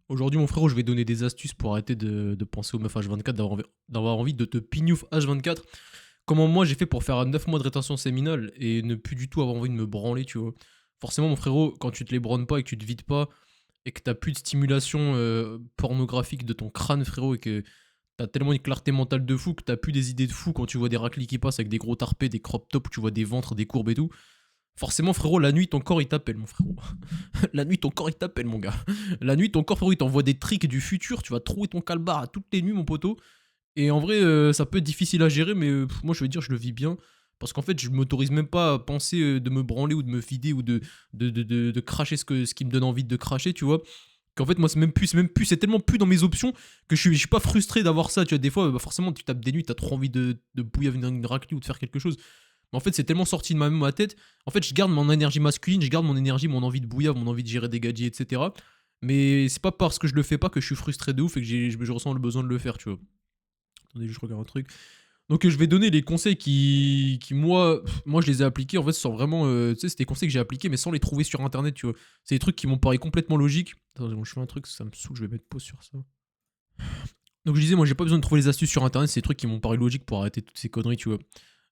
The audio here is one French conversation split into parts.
Aujourd'hui, mon frérot, je vais donner des astuces pour arrêter de penser aux meufs H24, d'avoir envie de te pignouf H24. Comment moi j'ai fait pour faire 9 mois de rétention séminale et ne plus du tout avoir envie de me branler, tu vois. Forcément, mon frérot, quand tu te les branles pas et que tu te vides pas et que t'as plus de stimulation pornographique de ton crâne, frérot, et que t'as tellement une clarté mentale de fou que t'as plus des idées de fou quand tu vois des raclis qui passent avec des gros tarpés, des crop tops, où tu vois des ventres, des courbes et tout. Forcément, frérot, la nuit, ton corps, il t'appelle, mon frérot. La nuit, ton corps, il t'appelle, mon gars. La nuit, ton corps, frérot, il t'envoie des tricks du futur. Tu vas trouver ton calbar à toutes les nuits, mon poteau. Et en vrai, ça peut être difficile à gérer, mais moi, je vais dire, je le vis bien. Parce qu'en fait, je m'autorise même pas à penser de me branler ou de me vider ou de cracher ce qui me donne envie de cracher, tu vois. Qu'en fait, moi, c'est tellement plus dans mes options que je suis pas frustré d'avoir ça. Tu vois, des fois, bah, forcément, tu tapes des nuits, t'as trop envie de bouillir une raclée ou de faire quelque chose. Mais en fait, c'est tellement sorti de ma tête. En fait, je garde mon énergie masculine, je garde mon énergie, mon envie de bouillave, mon envie de gérer des gadgets, etc. Mais c'est pas parce que je le fais pas que je suis frustré de ouf et que je ressens le besoin de le faire, tu vois. Attendez, je regarde un truc. Donc, je vais donner les conseils qui moi, je les ai appliqués, en fait, sans vraiment. Tu sais, c'est des conseils que j'ai appliqués, mais sans les trouver sur internet, tu vois. C'est des trucs qui m'ont paru complètement logiques. Attends, je fais un truc, ça me saoule, je vais mettre pause sur ça. Donc, je disais, moi, j'ai pas besoin de trouver les astuces sur internet, c'est des trucs qui m'ont paru logiques pour arrêter toutes ces conneries, tu vois.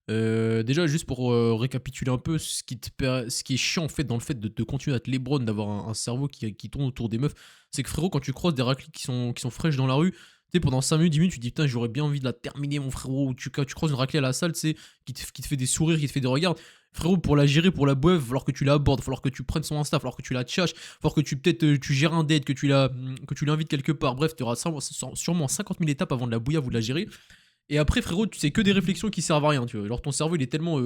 Déjà, juste pour récapituler un peu, ce qui est chiant en fait dans le fait de continuer à te lébron, d'avoir un cerveau qui tourne autour des meufs, c'est que frérot, quand tu croises des raclis qui sont fraîches dans la rue, tu sais, pendant 5 minutes, 10 minutes, tu te dis putain, j'aurais bien envie de la terminer, mon frérot. Ou quand tu croises une raclée à la salle, tu sais, qui te fait des sourires, qui te fait des regards. Frérot, pour la gérer, pour la boeuf, il va falloir que tu la abordes, il va falloir que tu prennes son Insta, il va falloir que tu la tchatches, il va falloir que peut-être tu gères un date, que tu l'invites quelque part. Bref, tu auras sûrement 50 000 étapes avant de la bouillir ou de la gérer. Et après, frérot, tu sais que des réflexions qui servent à rien, tu vois. Genre, ton cerveau, il est tellement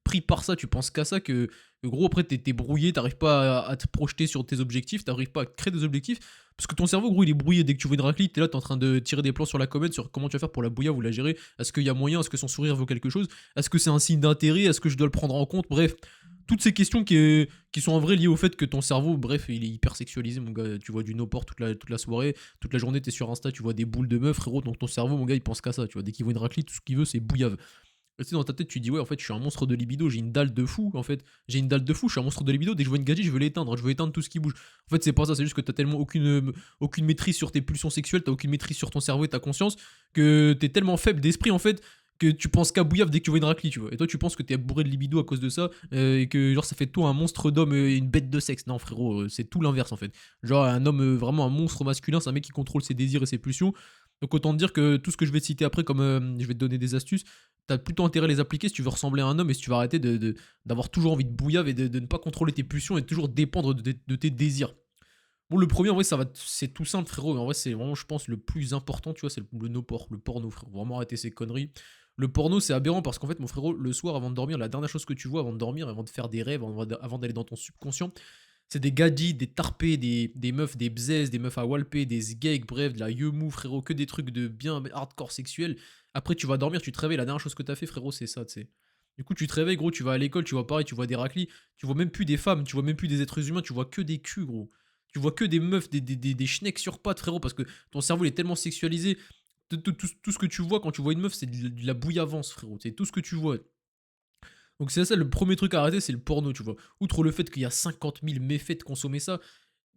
pris par ça, tu penses qu'à ça, que gros, après, t'es brouillé, t'arrives pas à te projeter sur tes objectifs, t'arrives pas à créer des objectifs. Parce que ton cerveau, gros, il est brouillé. Dès que tu vois une raclette, t'es là, t'es en train de tirer des plans sur la comète, sur comment tu vas faire pour la bouillir ou la gérer. Est-ce qu'il y a moyen? Est-ce que son sourire vaut quelque chose? Est-ce que c'est un signe d'intérêt? Est-ce que je dois le prendre en compte? Bref, toutes ces questions qui sont en vrai liées au fait que ton cerveau, bref, il est hyper sexualisé, mon gars. Tu vois du no-port toute la soirée, toute la journée, t'es sur Insta, tu vois des boules de meufs, frérot. Donc ton cerveau, mon gars, il pense qu'à ça. Tu vois, dès qu'il voit une raclette, tout ce qu'il veut, c'est bouillave. Et tu sais, dans ta tête, tu dis, ouais, en fait, je suis un monstre de libido, j'ai une dalle de fou, en fait. J'ai une dalle de fou, je suis un monstre de libido. Dès que je vois une gadget, je veux l'éteindre, je veux éteindre tout ce qui bouge. En fait, c'est pas ça, c'est juste que t'as tellement aucune maîtrise sur tes pulsions sexuelles, t'as aucune maîtrise sur ton cerveau et ta conscience, que t'es tellement faible d'esprit, en fait, que tu penses qu'à bouillave dès que tu vois une raclette, tu vois. Et toi, tu penses que t'es bourré de libido à cause de ça, et que, genre, ça fait de toi un monstre d'homme et une bête de sexe. Non, frérot, c'est tout l'inverse, en fait. Genre, un homme, vraiment un monstre masculin, c'est un mec qui contrôle ses désirs et ses pulsions. Donc, autant te dire que tout ce que je vais te citer après, comme je vais te donner des astuces, t'as plutôt intérêt à les appliquer si tu veux ressembler à un homme et si tu veux arrêter d'avoir toujours envie de bouillave et de ne pas contrôler tes pulsions et de toujours dépendre de tes désirs. Bon, le premier, en vrai, c'est tout simple, frérot. Mais en vrai, c'est vraiment, je pense, le plus important, tu vois, c'est le no-por, le porno, frérot. Vraiment arrêter ces conneries. Le porno, c'est aberrant parce qu'en fait, mon frérot, le soir, avant de dormir, la dernière chose que tu vois avant de dormir, avant de faire des rêves, avant d'aller dans ton subconscient, c'est des gadgets, des tarpés, des meufs, des bzaises, des meufs à walper, des sgeeks, bref, de la yemou, frérot, que des trucs de bien hardcore sexuel. Après, tu vas dormir, tu te réveilles, la dernière chose que t'as fait, frérot, c'est ça, tu sais. Du coup, tu te réveilles, gros, tu vas à l'école, tu vois pareil, tu vois des raclis, tu vois même plus des femmes, tu vois même plus des êtres humains, tu vois que des culs, gros. Tu vois que des meufs, des schnecks sur pattes, frérot, parce que ton cerveau il est tellement sexualisé. Tout ce que tu vois quand tu vois une meuf, c'est de la bouillavance, frérot. C'est tout ce que tu vois. Donc c'est ça le premier truc à arrêter, c'est le porno, tu vois. Outre le fait qu'il y a 50 000 méfaits de consommer ça,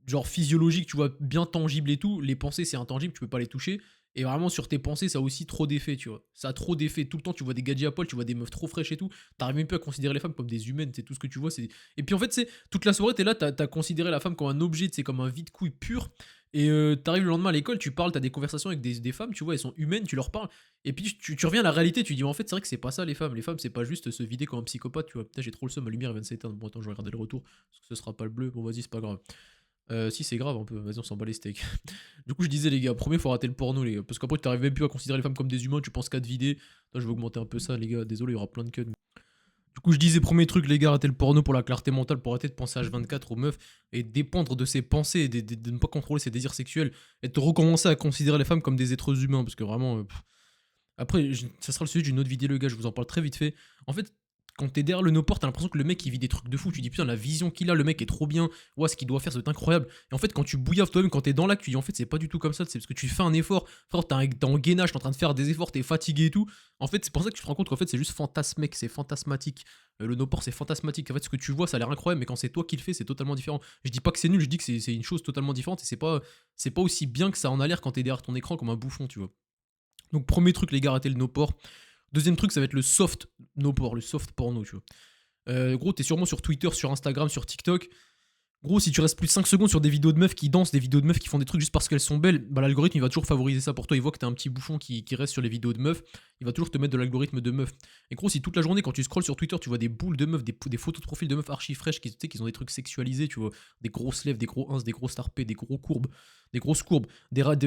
genre physiologique, tu vois, bien tangible et tout, les pensées c'est intangible, tu peux pas les toucher. Et vraiment sur tes pensées, ça a aussi trop d'effets, tu vois. Ça a trop d'effets. Tout le temps, tu vois des gadgets à poil, tu vois des meufs trop fraîches et tout. T'arrives même plus à considérer les femmes comme des humaines, c'est tout ce que tu vois. Et puis en fait, c'est toute la soirée, t'es là, t'as considéré la femme comme un objet, c'est comme un vide-couille pur. Et t'arrives le lendemain à l'école, tu parles, t'as des conversations avec des femmes, tu vois, elles sont humaines, tu leur parles. Et puis tu reviens à la réalité, tu dis, en fait, c'est vrai que c'est pas ça les femmes. Les femmes, c'est pas juste se vider comme un psychopathe, tu vois. Putain, j'ai trop le seum, ma lumière elle vient de s'éteindre. Bon, attends, je vais regarder le retour, parce que ce sera pas le bleu. Bon, vas-y, c'est pas grave. Si, c'est grave un peu, vas-y, on s'en bat les steaks. Du coup, je disais, les gars, premier, faut rater le porno, les gars. Parce qu'après, tu t'arrives même plus à considérer les femmes comme des humains, tu penses qu'à te vider. Là, je vais augmenter un peu ça, les gars. Désolé, il y aura plein de cuts. Du coup, je disais, premier truc, les gars, rater le porno pour la clarté mentale, pour arrêter de penser H24 aux meufs et dépendre de ses pensées, de ne pas contrôler ses désirs sexuels et de recommencer à considérer les femmes comme des êtres humains. Parce que vraiment, après, ça sera le sujet d'une autre vidéo, les gars, je vous en parle très vite fait. En fait, Quand t'es derrière le no-port, t'as l'impression que le mec il vit des trucs de fou. Tu dis putain, la vision qu'il a, le mec est trop bien. Ouais, ce qu'il doit faire, c'est incroyable. Et en fait, quand tu bouillaves toi-même, quand t'es dans l'acte, tu dis en fait, c'est pas du tout comme ça. C'est parce que tu fais un effort. Frère, t'es en gainage, t'es en train de faire des efforts, t'es fatigué et tout. En fait, c'est pour ça que tu te rends compte qu'en fait, c'est juste fantasmec, c'est fantasmatique. Le no-port, c'est fantasmatique. En fait, ce que tu vois, ça a l'air incroyable, mais quand c'est toi qui le fais, c'est totalement différent. Je dis pas que c'est nul, je dis que c'est une chose totalement différente et c'est pas aussi bien que ça en a l'air quand t'es derrière ton écran comme un bouffon, tu vois. Donc, premier truc, les gars, arrêtez le no-port. Deuxième truc, ça va être le soft no-port, le soft porno, tu vois. Gros, t'es sûrement sur Twitter, sur Instagram, sur TikTok. Gros, si tu restes plus de 5 secondes sur des vidéos de meufs qui dansent, des vidéos de meufs qui font des trucs juste parce qu'elles sont belles, bah l'algorithme il va toujours favoriser ça pour toi. Il voit que t'es un petit bouffon qui reste sur les vidéos de meufs, il va toujours te mettre de l'algorithme de meufs. Et gros, si toute la journée, quand tu scrolles sur Twitter, tu vois des boules de meufs, des photos de profil de meufs archi fraîches qui, tu sais, qui ont des trucs sexualisés, tu vois, des grosses lèvres, des gros ins, des grosses tarpées, des gros courbes, des grosses courbes,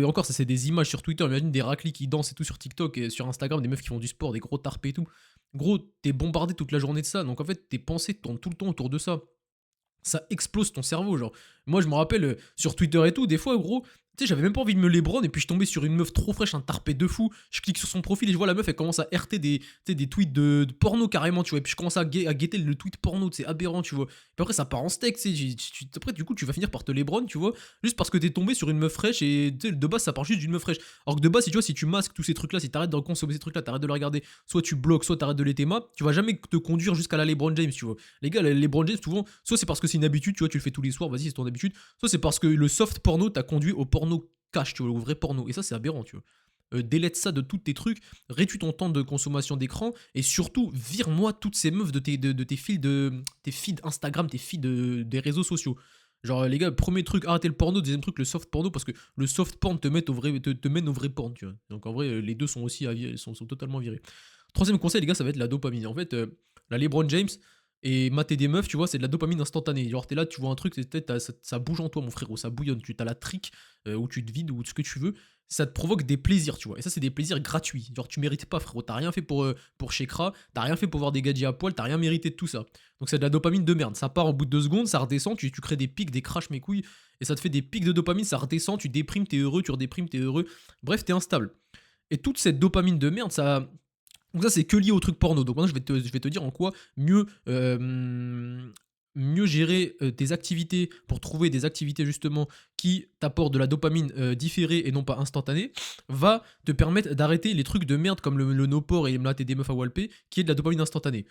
encore, ça c'est des images sur Twitter, imagine des raclis qui dansent et tout sur TikTok et sur Instagram, des meufs qui font du sport, des gros tarpés et tout. Gros, t'es bombardé toute la journée de ça, donc en fait, tes pensées tournent tout le temps autour de ça. Ça explose ton cerveau, genre. Moi, je me rappelle, sur Twitter et tout, des fois, gros, tu sais, j'avais même pas envie de me lébron, et puis je tombais sur une meuf trop fraîche, un tarpé de fou. Je clique sur son profil et je vois la meuf, elle commence à RT des tweets de porno carrément, tu vois. Et puis je commence à guetter le tweet porno, c'est aberrant, tu vois. Puis après, ça part en steak, tu sais. Après, du coup, tu vas finir par te lébron, tu vois, juste parce que t'es tombé sur une meuf fraîche, et tu sais, de base, ça part juste d'une meuf fraîche. Alors que de base, si tu vois, si tu masques tous ces trucs-là, si t'arrêtes de consommer ces trucs-là, t'arrêtes de les regarder, soit tu bloques, soit t'arrêtes de les théma, tu vas jamais te conduire jusqu'à la LeBron James, tu vois. Les gars, les LeBron James, souvent, soit c'est parce que c'est une habitude, tu vois, tu le fais tous les soirs, vas-y, c'est ton habitude, soit c'est parce que le soft porno t'a conduit au porno cash, tu vois, au vrai porno. Et ça, c'est aberrant, tu vois. Délète ça de tous tes trucs, réduis ton temps de consommation d'écran, et surtout, vire-moi toutes ces meufs de tes feeds Instagram, tes feeds des réseaux sociaux. Genre, les gars, premier truc, arrêtez le porno. Deuxième truc, le soft porno, parce que le soft porn te mène au vrai porn, tu vois. Donc en vrai, les deux sont aussi sont totalement virés. Troisième conseil, les gars, ça va être la dopamine. En fait, la LeBron James et mater des meufs, tu vois, c'est de la dopamine instantanée. Genre, t'es là, tu vois un truc, ça bouge en toi, mon frérot, ça bouillonne. Tu as la trique où tu te vides ou ce que tu veux. Ça te provoque des plaisirs, tu vois. Et ça, c'est des plaisirs gratuits. Genre, tu mérites pas, frérot. T'as rien fait pour Shekra, t'as rien fait pour voir des gadgets à poil, t'as rien mérité de tout ça. Donc, c'est de la dopamine de merde. Ça part en bout de 2 secondes, ça redescend, tu crées des pics, des crashs, mes couilles. Et ça te fait des pics de dopamine, ça redescend, tu déprimes, t'es heureux, tu redéprimes, t'es heureux. Bref, t'es instable. Et toute cette dopamine de merde, ça. Donc ça, c'est que lié au truc porno. Donc maintenant, je vais te dire en quoi mieux gérer tes activités pour trouver des activités justement qui t'apportent de la dopamine différée et non pas instantanée, va te permettre d'arrêter les trucs de merde comme le no-port et mater des meufs à walper, qui est de la dopamine instantanée.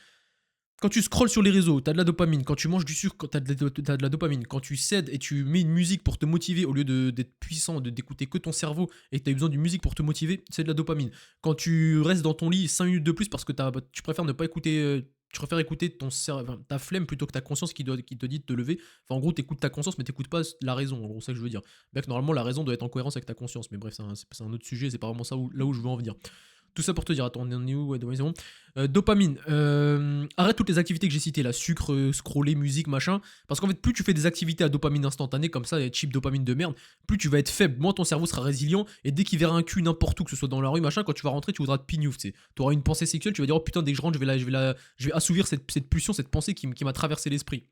Quand tu scrolles sur les réseaux, t'as de la dopamine. Quand tu manges du sucre, t'as de la dopamine. Quand tu cèdes et tu mets une musique pour te motiver au lieu d'être puissant, d'écouter que ton cerveau et que t'as eu besoin d'une musique pour te motiver, c'est de la dopamine. Quand tu restes dans ton lit 5 minutes de plus parce que tu préfères ne pas écouter. Tu préfères écouter ta flemme plutôt que ta conscience qui te dit de te lever. Enfin, en gros, t'écoutes ta conscience, mais t'écoutes pas la raison. En gros, c'est ça que je veux dire. Bien que normalement, la raison doit être en cohérence avec ta conscience. Mais bref, c'est un autre sujet. C'est pas vraiment ça là où je veux en venir. Tout ça pour te dire, attends, on est où? Ouais, c'est bon. Dopamine. Arrête toutes les activités que j'ai citées, là, sucre, scroller, musique, machin. Parce qu'en fait, plus tu fais des activités à dopamine instantanée, comme ça, cheap dopamine de merde, plus tu vas être faible. Moins ton cerveau sera résilient. Et dès qu'il verra un cul n'importe où, que ce soit dans la rue, machin, quand tu vas rentrer, tu voudras te pignouf, tu sais. Tu auras une pensée sexuelle, tu vas dire, oh putain, dès que je rentre, je vais assouvir cette pulsion, cette pensée qui m'a traversé l'esprit.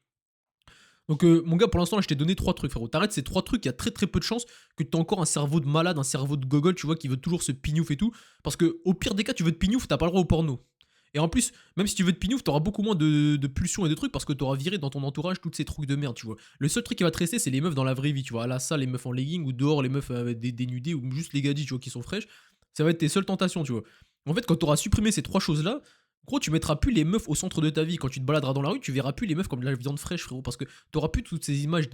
Donc, mon gars, pour l'instant, là, je t'ai donné 3 trucs, frérot. T'arrêtes ces 3 trucs, il y a très très peu de chances que t'aies encore un cerveau de malade, un cerveau de gogol, tu vois, qui veut toujours se pignouf et tout. Parce que, au pire des cas, tu veux te pignouf, t'as pas le droit au porno. Et en plus, même si tu veux te pignouf, t'auras beaucoup moins de pulsions et de trucs parce que t'auras viré dans ton entourage toutes ces trucs de merde, tu vois. Le seul truc qui va te rester, c'est les meufs dans la vraie vie, tu vois. À la salle, les meufs en legging ou dehors, les meufs dénudées ou juste les gadgets, tu vois, qui sont fraîches. Ça va être tes seules tentations, tu vois. En fait, quand t'auras supprimé ces 3 choses-là, gros, tu mettras plus les meufs au centre de ta vie. Quand tu te baladeras dans la rue, tu verras plus les meufs comme de la viande fraîche, frérot. Parce que t'auras plus toutes ces images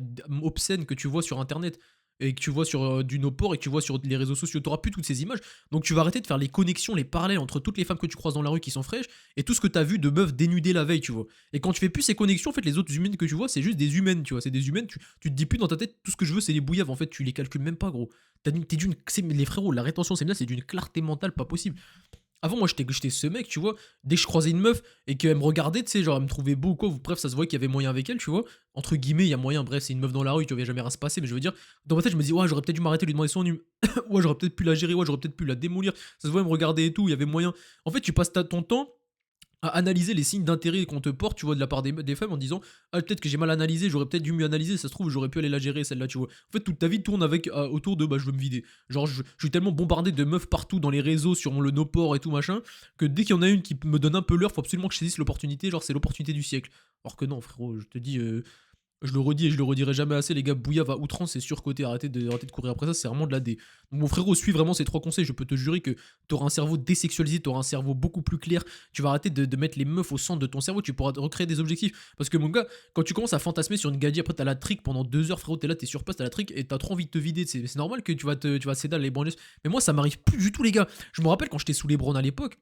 obscènes que tu vois sur internet et que tu vois sur du no-port et que tu vois sur les réseaux sociaux. T'auras plus toutes ces images. Donc tu vas arrêter de faire les connexions, les parallèles entre toutes les femmes que tu croises dans la rue qui sont fraîches et tout ce que t'as vu de meufs dénudées la veille, tu vois. Et quand tu fais plus ces connexions, en fait, les autres humaines que tu vois, c'est juste des humaines, tu vois. C'est des humaines, tu te dis plus dans ta tête, tout ce que je veux, c'est les bouillaves. En fait, tu les calcules même pas, gros. Les frérots, la rétention c'est bien, c'est d'une clarté mentale pas possible. Avant, moi, j'étais ce mec, tu vois. Dès que je croisais une meuf et qu'elle me regardait, tu sais, genre, elle me trouvait beau ou quoi, bref, ça se voyait qu'il y avait moyen avec elle, tu vois. Entre guillemets, il y a moyen, bref, c'est une meuf dans la rue, tu vois, il y a jamais rien se passer, mais je veux dire, dans ma tête, je me dis, ouais, j'aurais peut-être dû m'arrêter, lui demander son numéro. Ouais, j'aurais peut-être pu la gérer, ouais, j'aurais peut-être pu la démolir. Ça se voyait, elle me regarder et tout, il y avait moyen. En fait, tu passes ton temps à analyser les signes d'intérêt qu'on te porte, tu vois, de la part des femmes en disant: «Ah, peut-être que j'ai mal analysé, j'aurais peut-être dû mieux analyser, ça se trouve, j'aurais pu aller la gérer celle-là», tu vois? En fait, toute ta vie tourne avec, autour de: «Bah, je veux me vider». Genre, je suis tellement bombardé de meufs partout dans les réseaux, sur le Noport et tout machin, que dès qu'il y en a une qui me donne un peu l'heure, faut absolument que je saisisse l'opportunité, genre, c'est l'opportunité du siècle. Alors que non, frérot, je te dis, je le redis et je le redirai jamais assez, les gars, bouillave à outrance, c'est surcoté. Arrêtez de courir après ça, c'est vraiment de la D. Donc, mon frérot, suis vraiment ces trois conseils. Je peux te jurer que t'auras un cerveau désexualisé, t'auras un cerveau beaucoup plus clair. Tu vas arrêter de mettre les meufs au centre de ton cerveau. Tu pourras recréer des objectifs. Parce que, mon gars, quand tu commences à fantasmer sur une gadget, après t'as la trick pendant 2 heures, frérot, t'es là, t'es sur place, t'as la trick et t'as trop envie de te vider. C'est normal que tu vas céder à les branler. Mais moi, ça m'arrive plus du tout, les gars. Je me rappelle quand j'étais sous les bronnes à l'époque.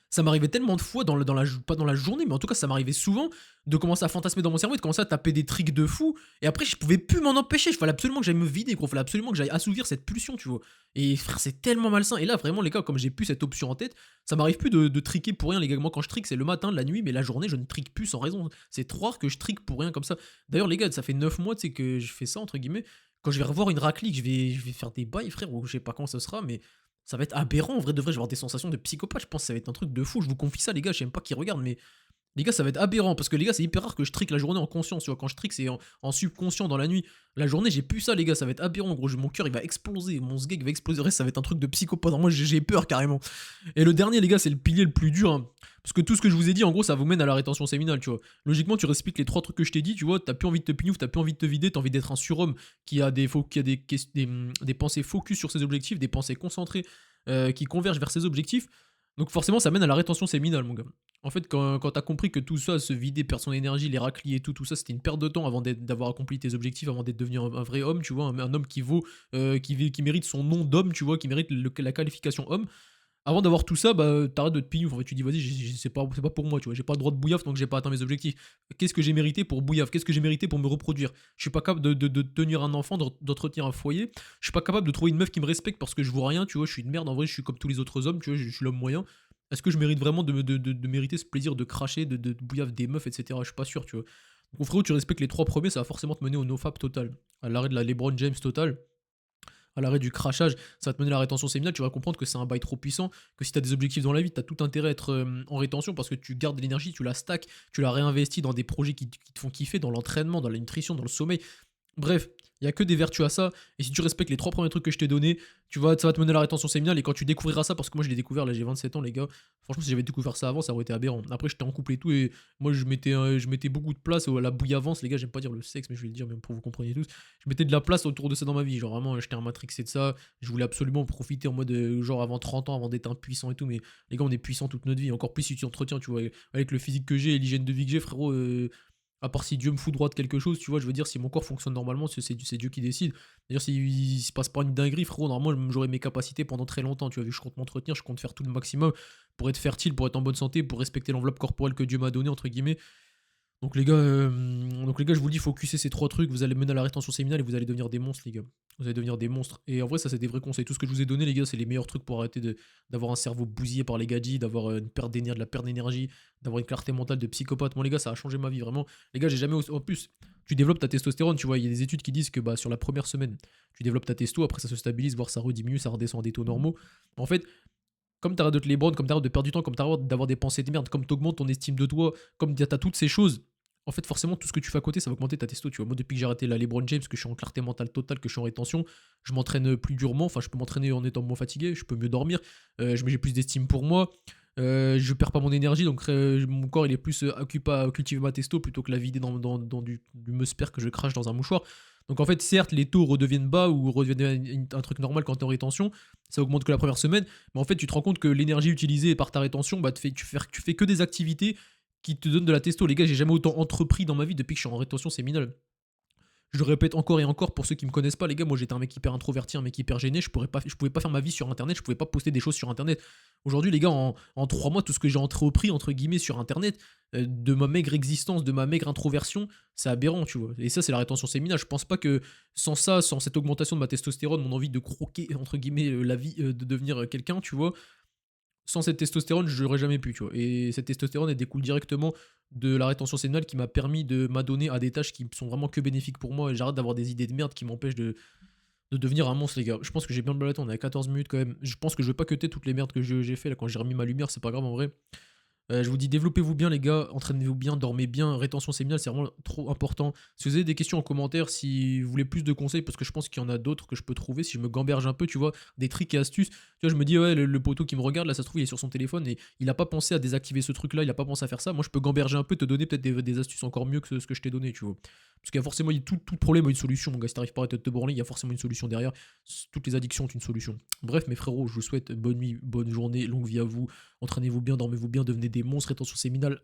Ça m'arrivait tellement de fois pas dans la journée, mais en tout cas, ça m'arrivait souvent de commencer à fantasmer dans mon cerveau et de commencer à taper des tricks de fou. Et après, je pouvais plus m'en empêcher. Il fallait absolument que j'aille me vider, gros. Il fallait absolument que j'aille assouvir cette pulsion, tu vois. Et frère, c'est tellement malsain. Et là, vraiment, les gars, comme j'ai plus cette option en tête, ça m'arrive plus de tricker pour rien, les gars. Moi, quand je trick, c'est le matin, la nuit, mais la journée, je ne trick plus sans raison. C'est trop rare que je trick pour rien comme ça. D'ailleurs, les gars, ça fait 9 mois, tu sais, que je fais ça, entre guillemets. Quand je vais revoir une raclée, je vais faire des bails, frère, ou je sais pas quand ça sera, mais ça va être aberrant, en vrai de vrai, je vais avoir des sensations de psychopathe, je pense que ça va être un truc de fou, je vous confie ça les gars, je sais même pas qui regarde, mais les gars, ça va être aberrant, parce que les gars, c'est hyper rare que je trick la journée en conscience, tu vois, quand je trick, c'est en subconscient dans la nuit. La journée, j'ai plus ça les gars, ça va être aberrant, gros, mon cœur il va exploser, mon sgeg va exploser, ouais, ça va être un truc de psychopathe, moi j'ai peur carrément. Et le dernier les gars, c'est le pilier le plus dur, hein, parce que tout ce que je vous ai dit, en gros, ça vous mène à la rétention séminale, tu vois. Logiquement, tu respectes les trois trucs que je t'ai dit, tu vois, t'as plus envie de te pignouf, t'as plus envie de te vider, t'as envie d'être un surhomme qui a des pensées focus sur ses objectifs, des pensées concentrées qui convergent vers ses objectifs. Donc forcément, ça mène à la rétention séminale, mon gars. En fait, quand t'as compris que tout ça, se vider, perdre son énergie, les raclis et tout ça, c'était une perte de temps avant d'avoir accompli tes objectifs, avant d'être devenu un vrai homme, tu vois, un homme qui vaut, qui mérite son nom d'homme, tu vois, qui mérite la qualification homme. Avant d'avoir tout ça, bah, t'arrêtes de te pignouf. En fait, tu dis, vas-y, c'est pas pour moi, tu vois. J'ai pas le droit de bouillaf, donc j'ai pas atteint mes objectifs. Qu'est-ce que j'ai mérité pour bouillaf? Qu'est-ce que j'ai mérité pour me reproduire? Je suis pas capable de tenir un enfant, d'entretenir un foyer. Je suis pas capable de trouver une meuf qui me respecte parce que je vaux rien, tu vois. Je suis une merde, en vrai, je suis comme tous les autres hommes, tu vois. Je suis l'homme moyen. Est-ce que je mérite vraiment de mériter ce plaisir de cracher, de bouillaf des meufs, etc. Je suis pas sûr, tu vois. Donc, frérot, tu respectes les trois premiers, ça va forcément te mener au nofap total. À l'arrêt de la LeBron James total, à l'arrêt du crachage, ça va te mener à la rétention séminale, tu vas comprendre que c'est un bail trop puissant, que si tu as des objectifs dans la vie, tu as tout intérêt à être en rétention parce que tu gardes l'énergie, tu la stack, tu la réinvestis dans des projets qui te font kiffer, dans l'entraînement, dans la nutrition, dans le sommeil. Bref, il y a que des vertus à ça. Et si tu respectes les trois premiers trucs que je t'ai donnés, ça va te mener à la rétention séminale. Et quand tu découvriras ça, parce que moi je l'ai découvert, là j'ai 27 ans, les gars. Franchement, si j'avais découvert ça avant, ça aurait été aberrant. Après, j'étais en couple et tout. Et moi, je mettais beaucoup de place à la bouillavance. Les gars, j'aime pas dire le sexe, mais je vais le dire, même pour que vous compreniez tous. Je mettais de la place autour de ça dans ma vie. Genre vraiment, j'étais un matrixé de ça. Je voulais absolument profiter en mode, genre avant 30 ans, avant d'être impuissant et tout. Mais les gars, on est puissant toute notre vie. Encore plus si tu entretiens, tu vois. Avec le physique que j'ai et l'hygiène de vie que j'ai, frérot. À part si Dieu me fout droit de quelque chose, tu vois, je veux dire, si mon corps fonctionne normalement, c'est Dieu qui décide. D'ailleurs, s'il se passe pas une dinguerie, frérot, normalement, j'aurai mes capacités pendant très longtemps, tu vois, vu que je compte m'entretenir, je compte faire tout le maximum pour être fertile, pour être en bonne santé, pour respecter l'enveloppe corporelle que Dieu m'a donnée, entre guillemets. Donc les gars, je vous le dis, focussez ces trois trucs, vous allez mener à la rétention séminale et vous allez devenir des monstres, les gars. Vous allez devenir des monstres. Et en vrai, ça, c'est des vrais conseils. Tout ce que je vous ai donné, les gars, c'est les meilleurs trucs pour arrêter d'avoir un cerveau bousillé par les gadgets, d'avoir une perte d'énergie, de la perte d'énergie, d'avoir une clarté mentale de psychopathe. Moi, les gars, ça a changé ma vie, vraiment. Les gars, j'ai jamais. En plus, tu développes ta testostérone, tu vois. Il y a des études qui disent que bah, sur la première semaine, tu développes ta testo, après ça se stabilise, voire ça rediminue, ça redescend à des taux normaux. En fait, comme t'arrêtes de te les branler, comme t'arrêtes de perdre du temps, comme t'arrêtes d'avoir des pensées de merde, comme t'augmentes ton estime de toi, comme t'as toutes ces choses, en fait, forcément, tout ce que tu fais à côté, ça va augmenter ta testo. Tu vois, moi, depuis que j'ai arrêté la LeBron James, que je suis en clarté mentale totale, que je suis en rétention, je m'entraîne plus durement. Enfin, je peux m'entraîner en étant moins fatigué, je peux mieux dormir, j'ai plus d'estime pour moi, je perds pas mon énergie, donc mon corps il est plus occupé à cultiver ma testo plutôt que la vider dans du meusper que je crache dans un mouchoir. Donc en fait, certes, les taux redeviennent bas ou redeviennent un truc normal quand t'es en rétention, ça augmente que la première semaine, mais en fait, tu te rends compte que l'énergie utilisée par ta rétention, bah, tu fais que des activités qui te donnent de la testo. Les gars, j'ai jamais autant entrepris dans ma vie depuis que je suis en rétention séminale. Je le répète encore et encore pour ceux qui me connaissent pas, les gars, moi j'étais un mec hyper introverti, un mec hyper gêné, je pouvais pas faire ma vie sur internet, je pouvais pas poster des choses sur internet. Aujourd'hui, les gars, en 3 mois, tout ce que j'ai entrepris, entre guillemets, sur internet, de ma maigre existence, de ma maigre introversion, c'est aberrant, tu vois. Et ça, c'est la rétention séminale. Je pense pas que sans ça, sans cette augmentation de ma testostérone, mon envie de croquer, entre guillemets, la vie, de devenir quelqu'un, tu vois, sans cette testostérone, je l'aurais jamais pu, tu vois. Et cette testostérone, elle découle directement de la rétention séminale qui m'a permis de m'adonner à des tâches qui sont vraiment que bénéfiques pour moi. Et j'arrête d'avoir des idées de merde qui m'empêchent de devenir un monstre, les gars. Je pense que j'ai bien balaté, on est à 14 minutes quand même. Je pense que je vais pas cuter toutes les merdes que j'ai fait là quand j'ai remis ma lumière, c'est pas grave en vrai. Je vous dis, développez-vous bien, les gars, entraînez-vous bien, dormez bien, rétention séminale, c'est vraiment trop important. Si vous avez des questions en commentaire, si vous voulez plus de conseils, parce que je pense qu'il y en a d'autres que je peux trouver, si je me gamberge un peu, tu vois, des tricks et astuces. Tu vois, je me dis, ouais, le poteau qui me regarde, là, ça se trouve, il est sur son téléphone et il a pas pensé à désactiver ce truc-là, il a pas pensé à faire ça. Moi, je peux gamberger un peu, te donner peut-être des astuces encore mieux que ce que je t'ai donné, tu vois. Parce qu'il y a forcément, tout problème a une solution, mon gars. Si t'arrives pas à te branler, il y a forcément une solution derrière. Toutes les addictions ont une solution. Bref, mes frérots, je vous souhaite bonne nuit, bonne journée, longue vie à vous. Entraînez-vous bien, dormez-vous bien, devenez des monstres, rétention séminale.